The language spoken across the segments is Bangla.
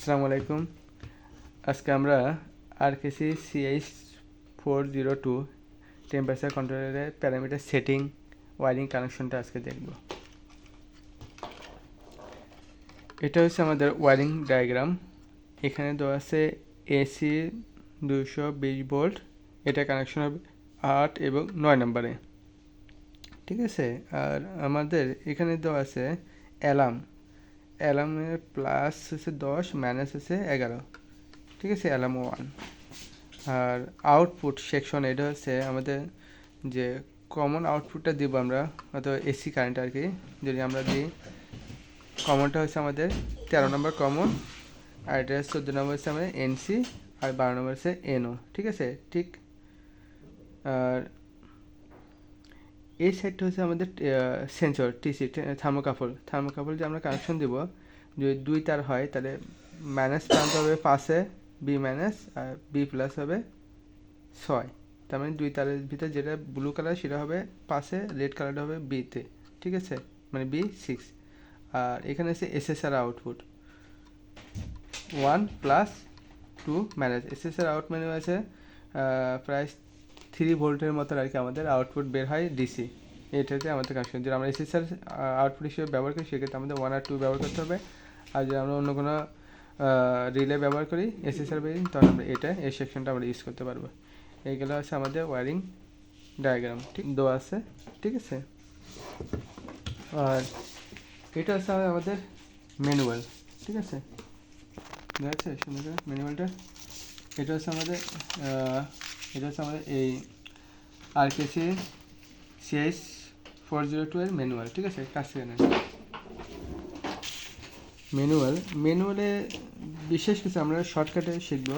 আসসালামু আলাইকুম। আজকে আমরা আরকেসি CH402 টেম্পারেচার কন্ট্রোলারের প্যারামিটার সেটিং ওয়ারিং কানেকশনটা আজকে দেখব। এটা হচ্ছে আমাদের ওয়ারিং ডায়াগ্রাম। এখানে দেওয়া আছে AC 220 ভোল্ট, এটা কানেকশন হবে 8 এবং 9 নম্বরে, ঠিক আছে। আর আমাদের এখানে দেওয়া আছে অ্যালার্মের প্লাস হচ্ছে 10, মাইনাস হচ্ছে 11, ঠিক আছে, অ্যালার্ম 1। আর আউটপুট সেকশন এটা হচ্ছে আমাদের যে কমন আউটপুটটা দিব আমরা, অথবা এসি কারেন্ট আর কি, যদি আমরা দিই কমনটা হচ্ছে আমাদের 13 নম্বর কমন, আর এটা 14 নম্বর হচ্ছে আমাদের NC, আর 12 নম্বর হচ্ছে NO, ঠিক আছে। ঠিক, আর এই সাইডটা হচ্ছে আমাদের সেন্সর TC, থার্মোকাপল যে আমরা কানেকশন দিব, যদি 2 তার হয় তাহলে মাইনাস প্রান্ত হবে 5-এ B মাইনাস, আর B প্লাস হবে 6। তার মানে 2 তারের ভিতরে যেটা ব্লু কালার সেটা হবে 5-এ, রেড কালারটা হবে B-তে, ঠিক আছে, মানে B6। আর এখানে আছে SSR output 1 plus 2 minus, SSR out মানে আছে প্রায় 3 ভোল্টের মতো আর কি আমাদের আউটপুট বের হয় DC। এটাতে আমাদের কানেকশন, যদি আমরা SSR আউটপুট হিসেবে ব্যবহার করি সেক্ষেত্রে আমাদের 1 আর 2 ব্যবহার করতে হবে। আর যদি আমরা অন্য কোনো রিলে ব্যবহার করি SSR বেরিং, তখন আমরা এই সেকশনটা আমরা ইউজ করতে পারবো। এইগুলো হচ্ছে আমাদের ওয়ারিং ডায়াগ্রাম, ঠিক দেওয়া আছে, ঠিক আছে। আর এটা হচ্ছে আমাদের ম্যানুয়াল, ঠিক আছে, দেখা যাচ্ছে সুন্দর করে ম্যানুয়ালটা। এটা হচ্ছে আমাদের এই আরকেসি CH402 এর ম্যানুয়াল, ঠিক আছে। কাজ থেকে নেন ম্যানুয়ালে বিশেষ কিছু আমরা শর্টকাটে শিখব,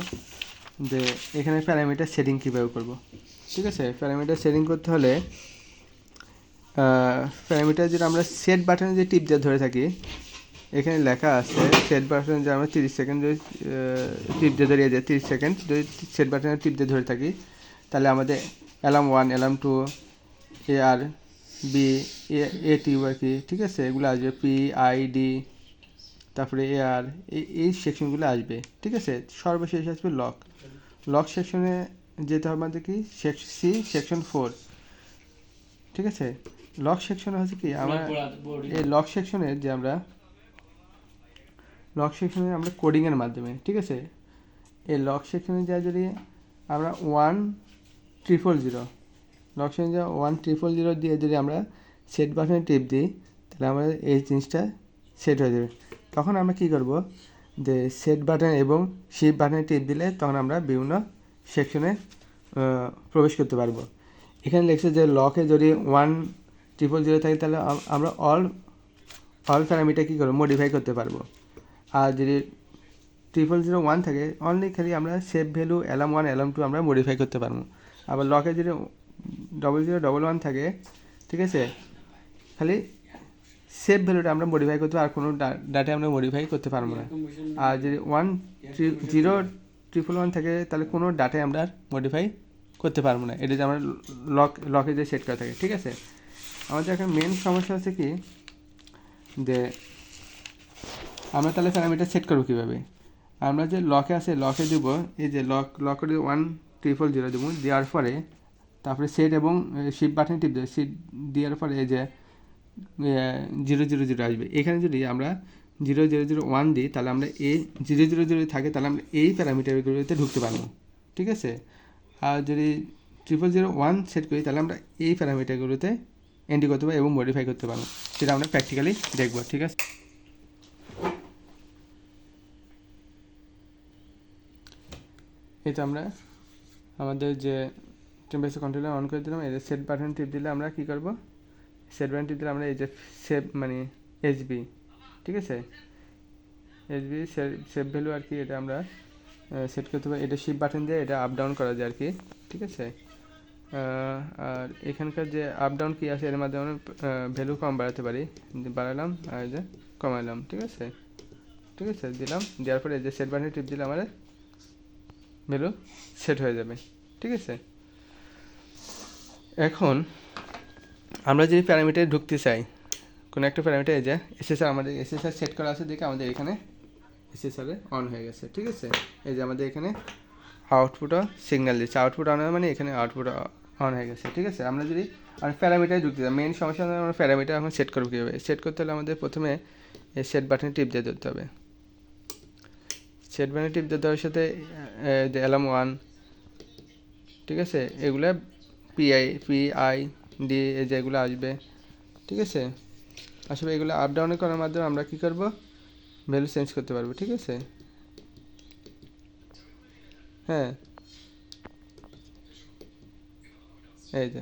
যে এখানে প্যারামিটার সেটিং কীভাবে করব, ঠিক আছে। প্যারামিটার সেটিং করতে হলে প্যারামিটার যেটা আমরা সেট বাটনে যে টিপ দিয়ে ধরে থাকি, এখানে লেখা আছে সেট বাটনে যে আমরা 30 সেকেন্ড যদি টিপ দিয়ে ধরে, 30 সেকেন্ড যদি সেট বাটনে টিপ দিয়ে ধরে থাকি, তাহলে আমাদের alarm 1, alarm 2, AR, B, AT আর কি, ঠিক আছে, এগুলো আসবে PID, তারপরে AR, এই সেকশনগুলো আসবে, ঠিক আছে। সর্বশেষ আসবে লক সেকশনে যেতে হবে আমাদের কি সেকশন 4, ঠিক আছে। লক সেকশনে হচ্ছে কি আমরা এই লক সেকশনে আমরা কোডিংয়ের মাধ্যমে, ঠিক আছে, এই লক সেকশনে যা যদি আমরা 1,000 লক সেকশনে যা 1,000 দিয়ে যদি আমরা সেট বাটনে টিপ দিই, তাহলে আমাদের এই জিনিসটা সেট হয়ে যাবে। তখন আমরা কি করব, যে সেট বাটন এবং শিফট বাটনে টিপ দিলে তখন আমরা বিভিন্ন সেকশনে প্রবেশ করতে পারবো। এখানে লিখছে যে লকে যদি 1,000 থাকে, তাহলে আমরা অল প্যারামিটার কী করবো, মডিফাই করতে পারবো। আর যদি 001 থাকে, অনলি খালি আমরা সেভ ভ্যালু অ্যালার্ম 1, অ্যালার্ম 2 আমরা মডিফাই করতে পারবো। আবার লকে যদি 0011 থাকে, ঠিক আছে, খালি সেভ ভ্যালুটা আমরা মডিফাই করতে পারবো, আর কোনো ডাটা আমরা মডিফাই করতে পারবো না। আর যদি 1,011 থাকে, তাহলে কোনো ডাটাই আমরা মডিফাই করতে পারবো না। এটা যে আমরা লকে যে সেট করা থাকে, ঠিক আছে। আমাদের এখন মেন সমস্যা হচ্ছে কি, যে আমরা তাহলে প্যারামিটার সেট করবো কীভাবে। আমরা যে লকে আছে, লকে দিব এই যে লকে 1,000 দেবো, দেওয়ার পরে তারপরে সেট এবং শিফট বাটনে টিপ দেবো, শিফট দেওয়ার পরে এই যে 000 আসবে। এখানে যদি আমরা 0001 দিই, তাহলে আমরা এই 000 থাকে, তাহলে আমরা এই প্যারামিটারগুলোতে ঢুকতে পারবো, ঠিক আছে। আর যদি 0001 সেট করি, তাহলে আমরা এই প্যারামিটারগুলোতে এন্ট্রি করতে পারবো এবং মডিফাই করতে পারবো, সেটা আমরা প্র্যাকটিক্যালি দেখবো, ঠিক আছে। এটা আমরা আমাদের যে টেম্পারেচার কন্ট্রোলার অন করে দিলাম, এই যে সেট বাটন টিপ দিলে আমরা কী করবো, সেট বাটন টিপ দিলে আমরা এই যে সেভ মানে HB, ঠিক আছে, HB সেভ ভ্যালু আর কি, এটা আমরা সেট করতে পারি। এটা শিফট বাটন দিয়ে এটা আপ ডাউন করা যায় আর কি, ঠিক আছে। আর এখানকার যে আপ ডাউন কি আছে, এর মাধ্যমে আমরা ভ্যালু কম বাড়াতে পারি, বাড়ালাম আর এই যে কমাইলাম, ঠিক আছে, দিলাম। দেওয়ার পরে এই যে সেট বাটনে টিপ দিলে আমাদের ভ্যালু সেট হয়ে যাবে, ঠিক আছে। এখন আমরা যদি প্যারামিটারে ঢুকতে চাই, কোনো একটা প্যারামিটার, এই যে SSR, আমাদের SSR সেট করা আছে দেখে আমাদের এখানে এসএসআরে অন হয়ে গেছে, ঠিক আছে। এই যে আমাদের এখানে আউটপুটও সিগন্যাল দিচ্ছে, আউটপুট অন হয় মানে এখানে আউটপুট অন হয়ে গেছে, ঠিক আছে। আমরা যদি প্যারামিটারে ঢুকতে চাই, মেন সমস্যা হলো আমরা প্যারামিটার এখন সেট করবো কীভাবে। সেট করতে হলে আমাদের প্রথমে এই সেট বাটনে টিপ দিয়ে ধরতে হবে। সেট বাটনে টিপ দিয়ে দেওয়ার সাথে যে অ্যালার্ম 1, ঠিক আছে, এগুলো PID যেগুলো আসবে, ঠিক আছে। আসলে এগুলো আপ ডাউনে করার মাধ্যমে আমরা কী করব, ভ্যালু চেঞ্জ করতে পারবো, ঠিক আছে। হ্যাঁ, এই যে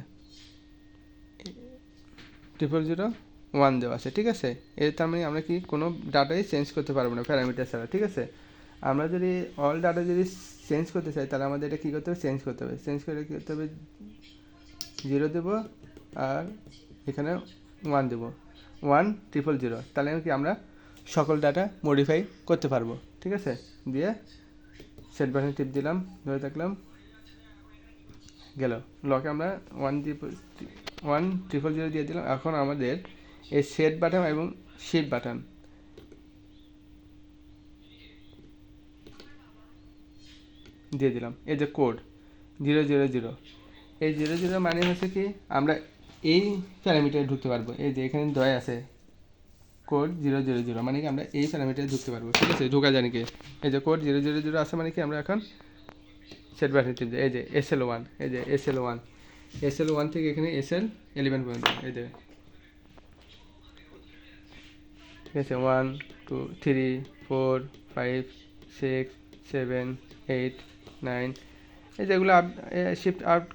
0001 দেওয়া আছে, ঠিক আছে। এর তার মানে আমরা কি কোনো ডাটাই চেঞ্জ করতে পারবো না প্যারামিটার ছাড়া, ঠিক আছে। আমরা যদি অল ডাটা যদি চেঞ্জ করতে চাই তাহলে আমাদের এটা কী করতে হবে, চেঞ্জ করতে হবে। চেঞ্জ করে কী করতে হবে, 0 দেবো আর এখানে 1 দেবো, 1000, তাহলে কি আমরা সকল ডাটা মডিফাই করতে পারবো, ঠিক আছে। দিয়ে সেট বাটনে টিপ দিলাম, ধরে থাকলাম, গেল লকে আমরা 1000 দিয়ে দিলাম। এখন আমাদের এই সেট বাটন এবং শিফট বাটন দিয়ে দিলাম। এই যে কোড 000, এই 00 মানে হচ্ছে কি আমরা এই প্যারামিটারে ঢুকতে পারবো। এই যে এখানে দেওয়া আছে কোড 000 মানে কি আমরা এই প্যারামিটারে ঢুকতে পারবো, ঠিক আছে। ঢোকা জানি কি, এই যে কোড 000 আছে মানে কি আমরা এখন সেট বাটন টিপ দিই। এই যে SL1, এই যে SL1 থেকে এখানে SL11 পর্যন্ত, এই যে ঠিক আছে, 1 2 3 4 5 6 7 8 9, এই যেগুলো শিফট আউট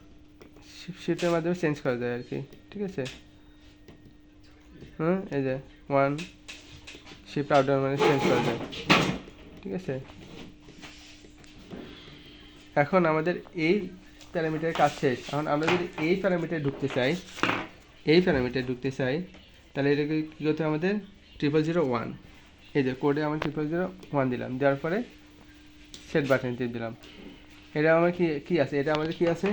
শিফটের মাধ্যমে চেঞ্জ করা যায় আর কি, ঠিক আছে। এই যে 1 শিফট আউট মানে চেঞ্জ করা যায়, ঠিক আছে। এখন আমাদের এই প্যারামিটারের কাজ শেষ। এখন আমরা যদি এই প্যারামিটারে ঢুকতে চাই, তাহলে এটাকে কী করতে হবে, আমাদের 0001, এই যে কোডে আমরা 0001 দিলাম, দেওয়ার পরে সেট বাটন টিপ দিলাম। এটা আমার কি আছে, এটা আমাদের কি আছে,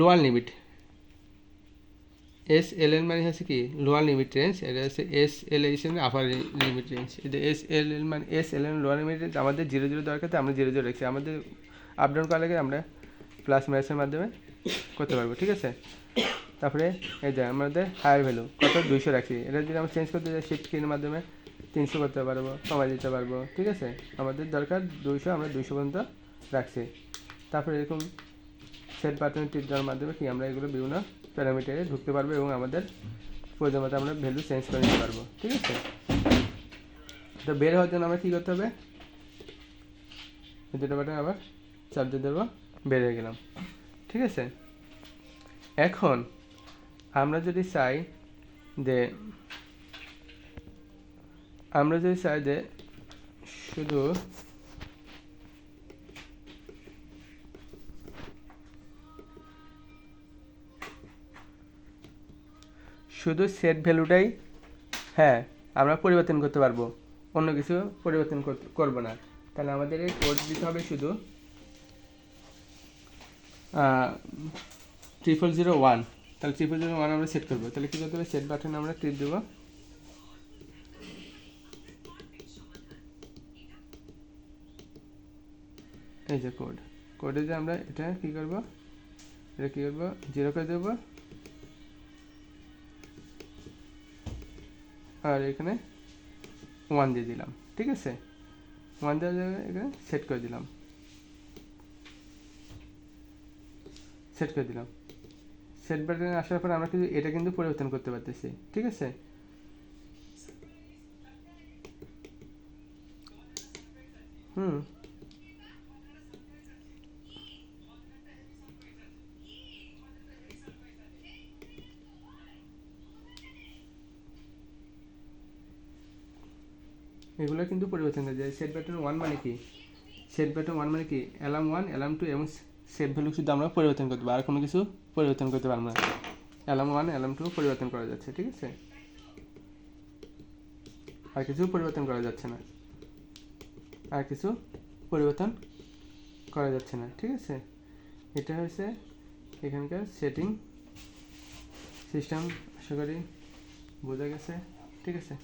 লোয়ার লিমিট, SLN মানে হচ্ছে কি লোয়ার লিমিট রেঞ্জ, এটা হচ্ছে SLN আপার লিমিট রেঞ্জ। এটা SLN মানে SLN লোয়ার লিমিট রেঞ্জ। আমাদের 00 দরকার, তো আমরা 00 রাখছি। আমাদের আপ ডাউন করার আগে আমরা প্লাস মাইনাসের মাধ্যমে করতে পারবো, ঠিক আছে। তারপরে এই যে আমাদের হায়ার ভ্যালু কত 200 রাখছি, এটা যদি আমরা চেঞ্জ করতে চাই শিফট কির মাধ্যমে 300 করতে পারবো, কমাই দিতে পারবো, ঠিক আছে। আমাদের দরকার 200, আমরা 200 পর্যন্ত রাখছি। তারপরে এরকম সেট বাটনে টিপ দেওয়ার মাধ্যমে কি আমরা এগুলো বিভিন্ন প্যারামিটারে ঢুকতে পারবো এবং আমাদের প্রয়োজন মতো আমরা ভ্যালু চেঞ্জ করে নিতে পারবো, ঠিক আছে। তো বের হওয়ার জন্য আমরা কী করতে হবে, দুটো বাটন আবার চাপ দিয়ে দেবো, বের হয়ে গেলাম, ঠিক আছে। এখন আমরা যদি চাই যে শুধু সেট ভ্যালুটাই হ্যাঁ আমরা পরিবর্তন করতে পারবো, অন্য কিছু পরিবর্তন করবো না, তাহলে আমাদের এই কোড দিতে হবে শুধু 0001। তাহলে 0001 আমরা সেট করবো। তাহলে কী করতে হবে, সেট বাটনে আমরা টিপ দেবো, এই যে কোডে যে আমরা এটা কী করবো, 0 করে দেবো, আর এখানে 1 দিয়ে দিলাম, ঠিক আছে। 1 দেওয়ার জায়গায় এখানে সেট করে দিলাম, সেট বাটনে আসার পর আমরা কিন্তু এটা কিন্তু পরিবর্তন করতে পারতেছি, ঠিক আছে। এগুলো কিন্তু পরিবর্তন করা যায়। সেট বাটন 1 মানে কি, অ্যালার্ম 1 অ্যালার্ম 2 এবং সেভ ভ্যালু শুধু আমরা পরিবর্তন করতে পারবো, আর কোনো কিছু পরিবর্তন করতে পারবো না। অ্যালার্ম 1 অ্যালার্ম 2 পরিবর্তন করা যাচ্ছে, ঠিক আছে, আর কিছু পরিবর্তন করা যাচ্ছে না, ঠিক আছে। এটা হচ্ছে এখানকার সেটিং সিস্টেম, আশা করি বোঝা গেছে, ঠিক আছে।